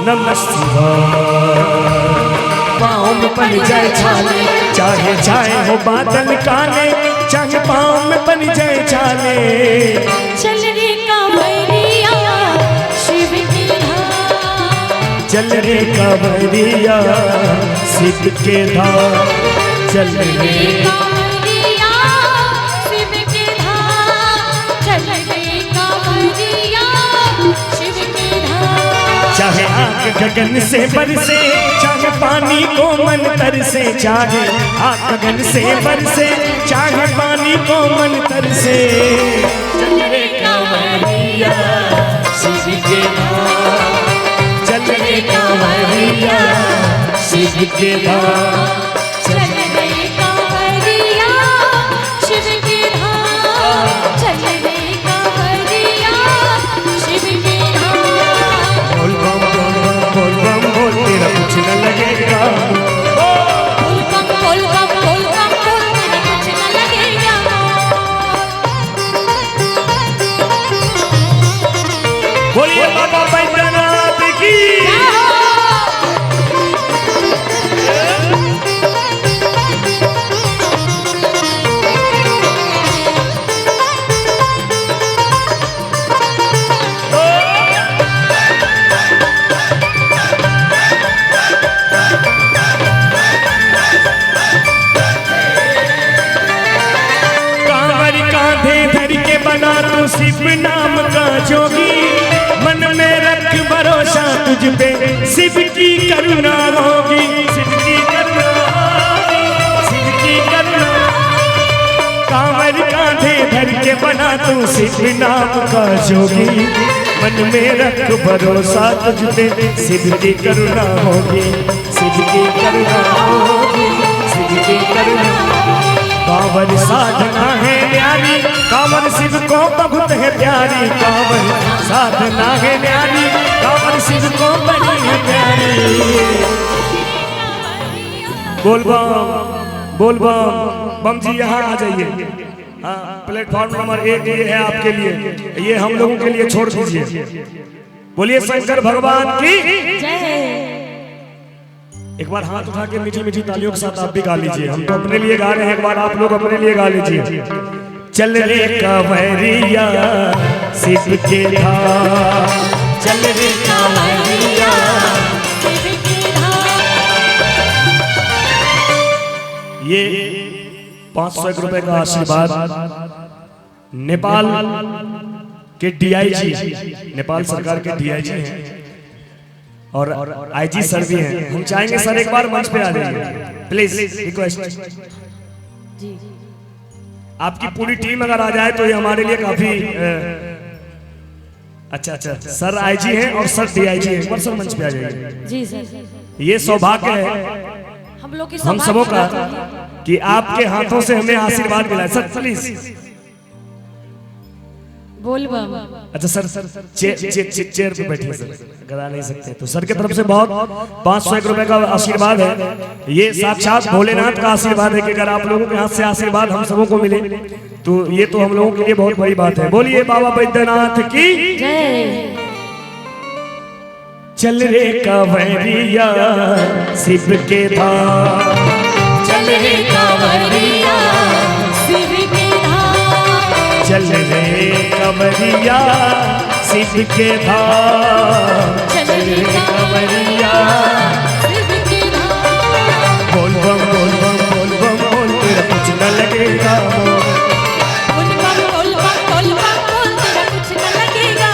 नमः शिवाय। पाँव में बन जाए छाले, चाहे चाहे हो बादल काले, चाहे पाँव में बन जाए छाले। चल रे कांवरिया शिव की धाम, चल रे कांवरिया शिव के धाम, चल रे कांवरिया शिव की धाम, चल रे कांवरिया शिव की धाम। चाहे आग गगन से बरसे, चाहे पानी को मन तरसे, चाहे आग गगन से बरसे, चाहे पानी को मन तरसे। चल रे कांवरिया शिव के धाम, चल रे कांवरिया शिव के धाम। चल रे कांवरिया शिव की धाम, चल रे कांवरिया शिव की धाम। बोल बम बोल बम बोल बम बोल, तेरा कुछ न लगेगा। बोल बम बोल बम बोल बम बोल, तेरा कुछ न लगेगा। बोलिए बाबा बैद्यनाथ की। बना तू शिव नाम का जोगी, मन में रख भरोसा तुझ पे, शिव की करुणा होगी, शिव की करुणा, शिव की करुणा। कांवर कांधे धर के बना तू शिव नाम का जोगी, मन में रख भरोसा तुझ पे, शिव की करुणा होगी, शिव की करुणा होगी, शिव की करुणा। कांवर साधना है न्यारी, कांवर शिव को बहुत है प्यारी, कांवर साधना है न्यारी, कांवर शिव को बड़ी है प्यारी। बोल बम बोल बम। बम जी यहाँ आ जाइए। हाँ, प्लेटफॉर्म नंबर 1 ये है आपके लिए, ये हम लोगों के लिए छोड़ दीजिए। बोलिए शंकर भगवान की जय। एक बार हाथ उठा के मीठी मीठी तालियों के साथ आप भी गा लीजिए। हम तो अपने लिए गा रहे हैं, एक बार आप लोग अपने लिए गा लीजिए। चल रे कांवरिया शिव के धाम, चल रे कांवरिया शिव की धाम। ये 501 रुपए का आशीर्वाद नेपाल के डीआईजी, नेपाल सरकार के डीआईजी हैं और आईजी सर भी हैं। हम चाहेंगे सर एक बार मंच पे आ जाइए प्लीज, रिक्वेस्ट। जी आपकी पूरी टीम अगर आ जाए तो ये हमारे लिए काफी अच्छा। सर आईजी हैं और सर डीआईजी हैं, पर सर मंच पे आ जाइए। जी सर, ये सौभाग्य है हम लोग की हम सबों का कि आपके हाथों से हमें आशीर्वाद मिला है। Sir please. बोल बम। अच्छा सर चेयर पे बैठिए सर, अगर आ नहीं सकते तो। सर की तरफ से बहुत 501 रुपए का आशीर्वाद है। ये साक्षात भोलेनाथ का आशीर्वाद है कि अगर आप लोगों के हाथ से आशीर्वाद हम सबों को मिले तो ये तो हम लोगों के लिए बहुत बड़ी बात है। बोलिए बाबा बैद्यनाथ की जय। चल रे कांवरिया शिव के धाम, चल रे कांवरिया शिव की धाम, चल रे कांवरिया शिव के धाम, चल रे कांवरिया शिव की धाम। बोल बम बोल बम बोल बम बोल, तेरा कुछ न लगेगा। बोल बम बोल बम बोल बम बोल, तेरा कुछ न लगेगा।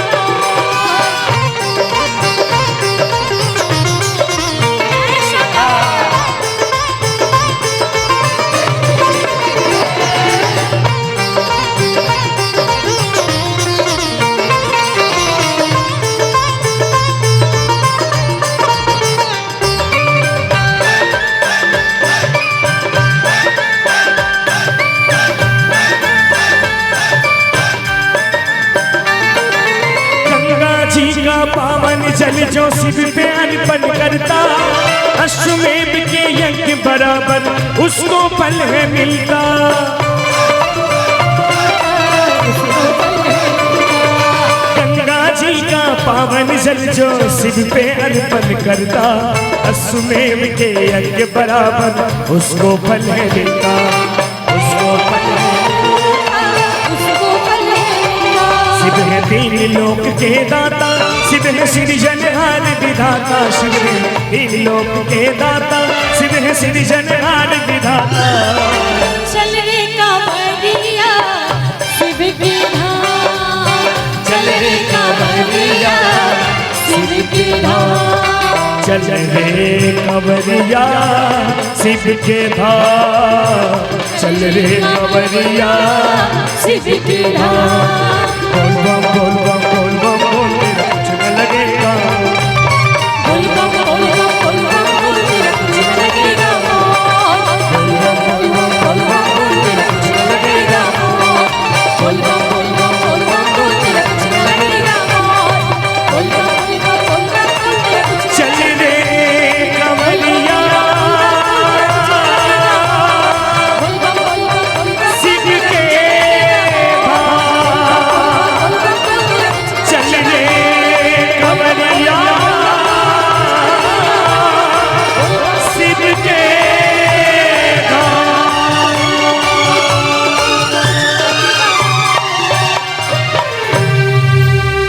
पावन जल जो शिव पे अर्पण करता, अश्वमेध के यज्ञ बराबर उसको फल है मिलता। गंगा जी का पावन जल जो शिव पे अर्पण करता, अश्वमेध के यज्ञ बराबर उसको फल है देता, उसको फल है। उसको फल है शिव है तीन लोक के दाता, शिव है सृजनहार विधाता, शिव है तीन लोक के दाता, शिव है सृजनहार विधाता। चल रे कांवरिया शिव की धाम, चल रे कांवरिया शिव की धाम, चल रे कंवरिया शिव के धाम, चल रे कंवरिया शिव की धाम। बोल बम